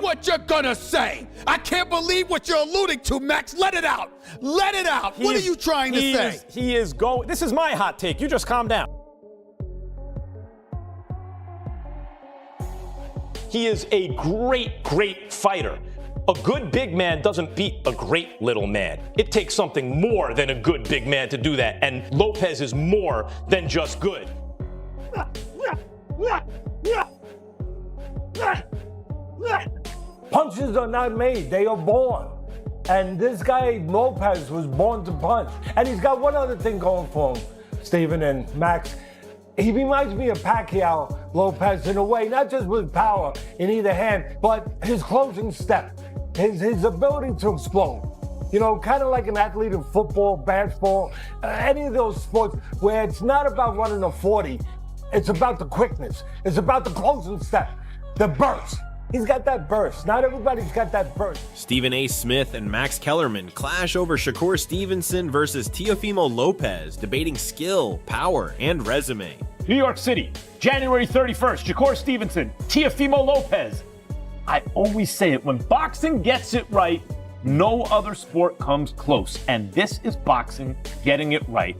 what you're gonna say. I can't believe what you're alluding to, Max. Let it out. Let it out. What are you trying to say? This is my hot take. You just calm down. He is a great, great fighter. A good big man doesn't beat a great little man. It takes something more than a good big man to do that, and Lopez is more than just good. Punches are not made, they are born. And this guy, Lopez, was born to punch. And he's got one other thing going for him, Steven and Max. He reminds me of Pacquiao, Lopez, in a way, not just with power in either hand, but his closing step, his ability to explode. You know, kind of like an athlete in football, basketball, any of those sports where it's not about running a 40, it's about the quickness. It's about the closing step, the burst. He's got that burst. Not everybody's got that burst. Stephen A. Smith and Max Kellerman clash over Shakur Stevenson versus Teofimo Lopez, debating skill, power, and resume. New York City, January 31st, Shakur Stevenson, Teofimo Lopez. I always say it, when boxing gets it right, no other sport comes close. And this is boxing getting it right.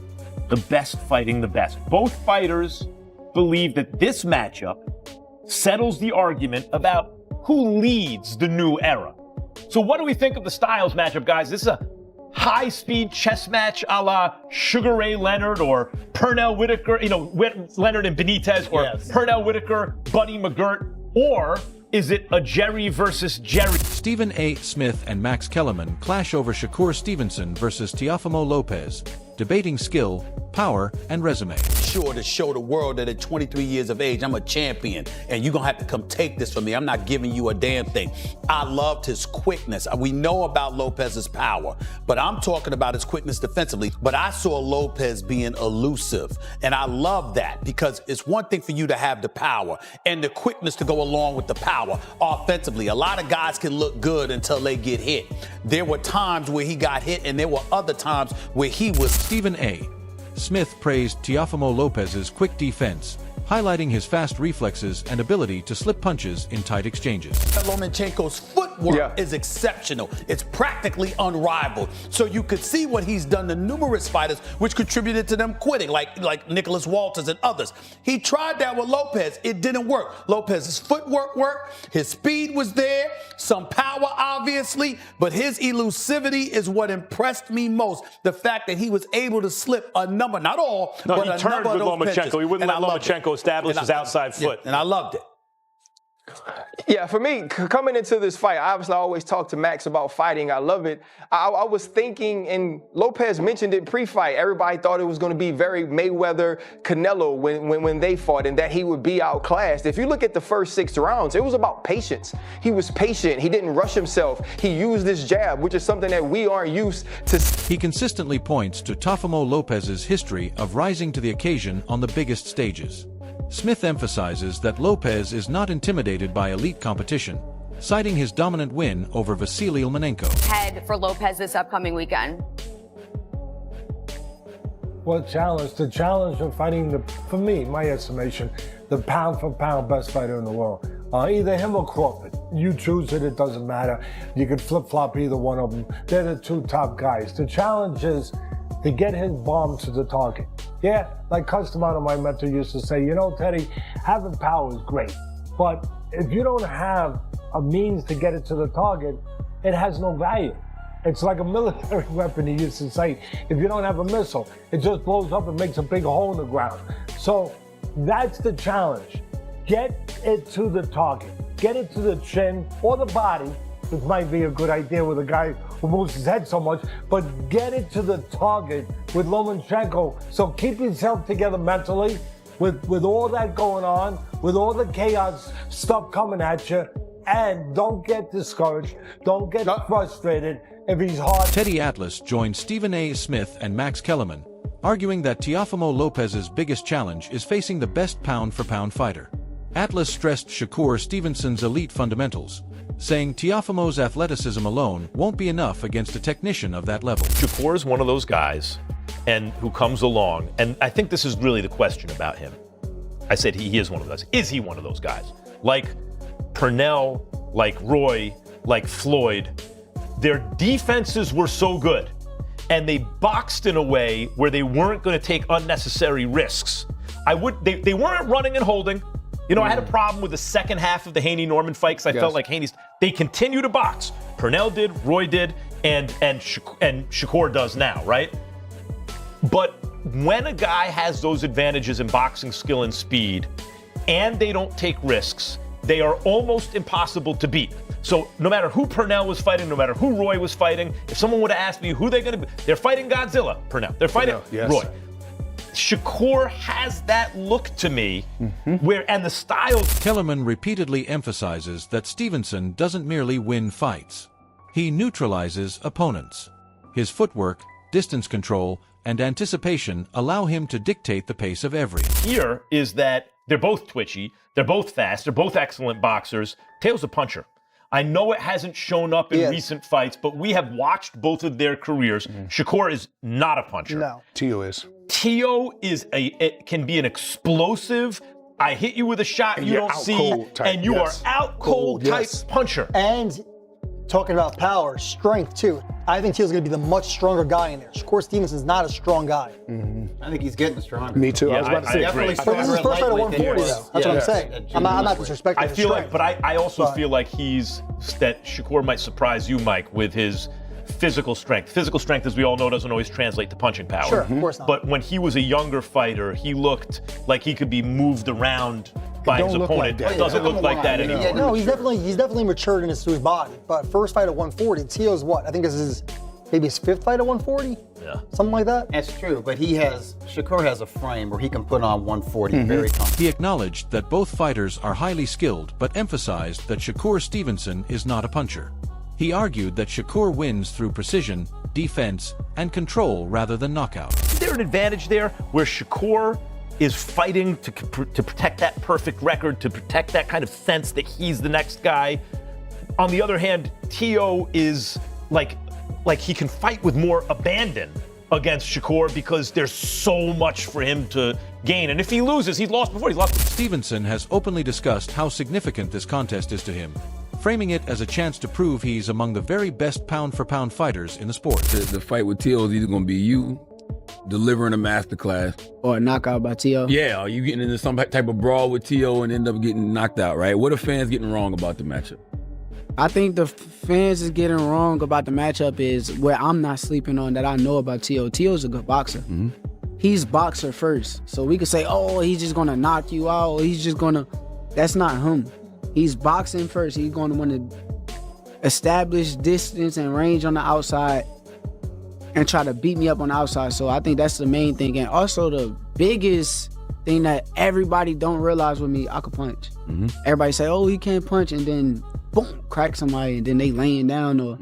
The best fighting the best. Both fighters believe that this matchup settles the argument about who leads the new era. So what do we think of the Styles matchup, guys? This is a high-speed chess match a la Sugar Ray Leonard or Pernell Whitaker, Leonard and Benitez, or Pernell Whitaker, Buddy McGirt, or is it a Jerry versus Jerry? Stephen A. Smith and Max Kellerman clash over Shakur Stevenson versus Teofimo Lopez, debating skill, power, and resume. Sure to show the world that at 23 years of age, I'm a champion, and you're gonna have to come take this from me. I'm not giving you a damn thing. I loved his quickness. We know about Lopez's power, but I'm talking about his quickness defensively. But I saw Lopez being elusive, and I love that because it's one thing for you to have the power and the quickness to go along with the power offensively. A lot of guys can look good until they get hit. There were times where he got hit, and there were other times where he was. Stephen A. Smith praised Teofimo Lopez's quick defense, highlighting his fast reflexes and ability to slip punches in tight exchanges. Lomachenko's footwork is exceptional. It's practically unrivaled. So you could see what he's done to numerous fighters, which contributed to them quitting, like Nicholas Walters and others. He tried that with Lopez. It didn't work. Lopez's footwork worked. His speed was there. Some power, obviously. But his elusivity is what impressed me most. The fact that he was able to slip a number, not all, but a number of those Lomachenko. pitches. He wouldn't let Lomachenko establish his outside foot. And I loved it. Yeah, for me, coming into this fight, obviously I always talk to Max about fighting. I love it. I was thinking, and Lopez mentioned it pre-fight, everybody thought it was going to be very Mayweather-Canelo when they fought, and that he would be outclassed. If you look at the first 6 rounds, it was about patience. He was patient. He didn't rush himself. He used his jab, which is something that we aren't used to. He consistently points to Teofimo Lopez's history of rising to the occasion on the biggest stages. Smith emphasizes that Lopez is not intimidated by elite competition, citing his dominant win over Vasily Lomachenko. Head for Lopez this upcoming weekend. What challenge? The challenge of fighting, for me, my estimation, the pound-for-pound best fighter in the world. Either him or Crawford. You choose it, it doesn't matter. You could flip-flop either one of them. They're the 2 top guys. The challenge is to get his bomb to the target. Yeah, like Customano, my mentor, used to say, Teddy, having power is great, but if you don't have a means to get it to the target, it has no value. It's like a military weapon, he used to say. If you don't have a missile, it just blows up and makes a big hole in the ground. So that's the challenge. Get it to the target. Get it to the chin or the body, which might be a good idea with a guy who moves his head so much, but get it to the target with Lomachenko. So keep yourself together mentally with all that going on, with all the chaos stuff coming at you, and don't get discouraged, don't get frustrated if he's hard. Teddy Atlas joined Stephen A. Smith and Max Kellerman, arguing that Teofimo Lopez's biggest challenge is facing the best pound-for-pound fighter. Atlas stressed Shakur Stevenson's elite fundamentals, saying Teofimo's athleticism alone won't be enough against a technician of that level. Shakur is one of those guys and who comes along, and I think this is really the question about him. I said he is one of those. Is he one of those guys? Like Pernell like Roy, like Floyd, their defenses were so good, and they boxed in a way where they weren't going to take unnecessary risks. They weren't running and holding. You know, I had a problem with the second half of the Haney-Norman fight because I felt like they continue to box. Purnell did, Roy did, and Shakur does now, right? But when a guy has those advantages in boxing skill and speed, and they don't take risks, they are almost impossible to beat. So no matter who Purnell was fighting, no matter who Roy was fighting, if someone would have asked me who they're going to be, they're fighting Godzilla, Purnell. They're fighting Roy. Shakur has that look to me, and the style. Kellerman repeatedly emphasizes that Stevenson doesn't merely win fights. He neutralizes opponents. His footwork, distance control, and anticipation allow him to dictate the pace of every. Here is that they're both twitchy, they're both fast, they're both excellent boxers. Teo's a puncher. I know it hasn't shown up in recent fights, but we have watched both of their careers. Shakur is not a puncher. No. Teo is. Teo it can be an explosive, I hit you with a shot and you don't see, and you are out cold type puncher. And talking about power, strength too. I think Teo's going to be the much stronger guy in there. Shakur Stevenson's not a strong guy. I think he's getting stronger. Me too. Yeah, I was about to say. agree. But this is his first fight at 140 though. That's what I'm saying. I'm not disrespecting I his feel strength. like, but I also feel like that Shakur might surprise you, Mike, with his physical strength. Physical strength, as we all know, doesn't always translate to punching power. Sure, of course not. But when he was a younger fighter, he looked like he could be moved around by his opponent. It doesn't look like that anymore. No, he's definitely matured in his body. But first fight at 140, Teo's what? I think this is maybe his fifth fight at 140? Yeah. Something like that? That's true, but Shakur has a frame where he can put on 140 very comfortably. He acknowledged that both fighters are highly skilled, but emphasized that Shakur Stevenson is not a puncher. He argued that Shakur wins through precision, defense, and control rather than knockout. Is there an advantage there where Shakur is fighting to protect that perfect record, to protect that kind of sense that he's the next guy? On the other hand, Teo is like he can fight with more abandon against Shakur because there's so much for him to gain. And if he loses, he's lost before. He's lost. Stevenson has openly discussed how significant this contest is to him, framing it as a chance to prove he's among the very best pound-for-pound fighters in the sport. The fight with Teo is either going to be you delivering a masterclass, or a knockout by Teo. Yeah, or you getting into some type of brawl with Teo and end up getting knocked out, right? What are fans getting wrong about the matchup? I think the fans is getting wrong about the matchup is where I'm not sleeping on that I know about Teo. Teo's a good boxer. He's boxer first. So we could say, oh, he's just going to knock you out. Or he's just going to... That's not him. He's boxing first. He's going to want to establish distance and range on the outside and try to beat me up on the outside. So I think that's the main thing. And also the biggest thing that everybody don't realize with me, I could punch. Everybody say, oh, he can't punch, and then boom, crack somebody, and then they laying down, or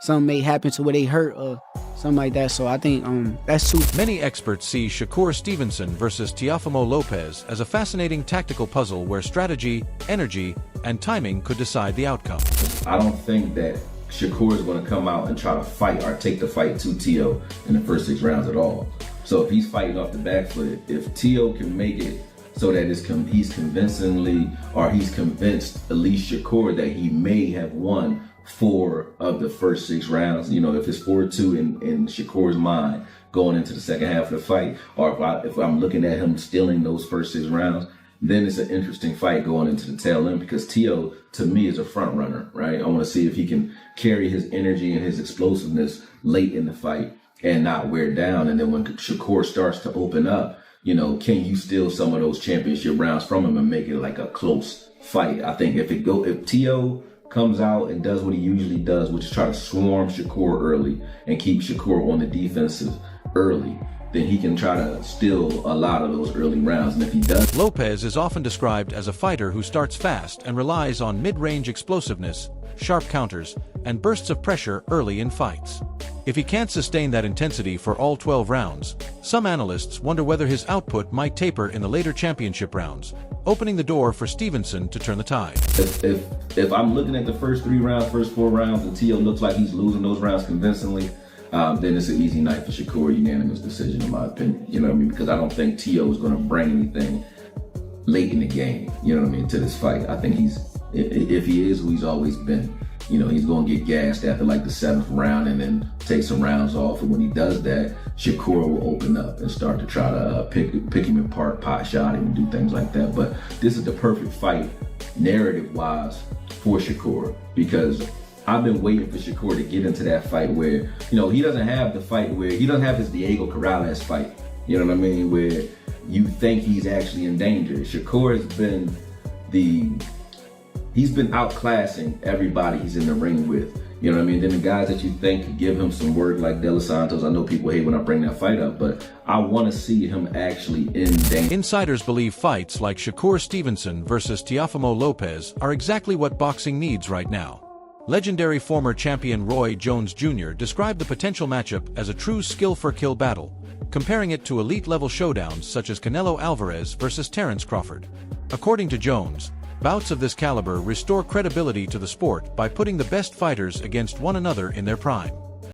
something may happen to where they hurt or something like that. So I think that's too. Many experts see Shakur Stevenson versus Teofimo Lopez as a fascinating tactical puzzle where strategy, energy, and timing could decide the outcome. I don't think that Shakur is going to come out and try to fight or take the fight to Teo in the first 6 rounds at all. So if he's fighting off the back foot, if Teo can make it so that he's convincingly, or he's convinced at least Shakur that he may have won 4 of the first 6 rounds, you know, if it's 4-2 in Shakur's mind going into the second half of the fight, or if I'm looking at him stealing those first 6 rounds, then it's an interesting fight going into the tail end, because Teo, to me, is a front runner, right? I want to see if he can carry his energy and his explosiveness late in the fight and not wear down. And then when Shakur starts to open up, you know, can you steal some of those championship rounds from him and make it like a close fight? I think if Teo comes out and does what he usually does, which is try to swarm Shakur early and keep Shakur on the defensive early, then he can try to steal a lot of those early rounds. And if he does... Lopez is often described as a fighter who starts fast and relies on mid-range explosiveness, sharp counters, and bursts of pressure early in fights. If he can't sustain that intensity for all 12 rounds, some analysts wonder whether his output might taper in the later championship rounds, opening the door for Stevenson to turn the tide. If I'm looking at the first 3 rounds, first 4 rounds, and Teo looks like he's losing those rounds convincingly, then it's an easy night for Shakur, unanimous decision in my opinion. You know what I mean? Because I don't think Teo is going to bring anything late in the game, you know what I mean, to this fight. I think he's if he is who he's always been. You know, he's going to get gassed after like the 7th round and then take some rounds off. And when he does that, Shakur will open up and start to try to pick him apart, pot shot him, and do things like that. But this is the perfect fight, narrative-wise, for Shakur, because I've been waiting for Shakur to get into that fight where, you know, he doesn't have the fight where he doesn't have his Diego Corrales fight. You know what I mean? Where you think he's actually in danger. Shakur has been he's been outclassing everybody he's in the ring with. You know what I mean? Then the guys that you think could give him some work, like De Los Santos, I know people hate when I bring that fight up, but I want to see him actually in danger. Insiders believe fights like Shakur Stevenson versus Teofimo Lopez are exactly what boxing needs right now. Legendary former champion Roy Jones Jr. described the potential matchup as a true skill-for-kill battle, comparing it to elite-level showdowns such as Canelo Alvarez versus Terence Crawford. According to Jones, bouts of this caliber restore credibility to the sport by putting the best fighters against one another in their prime.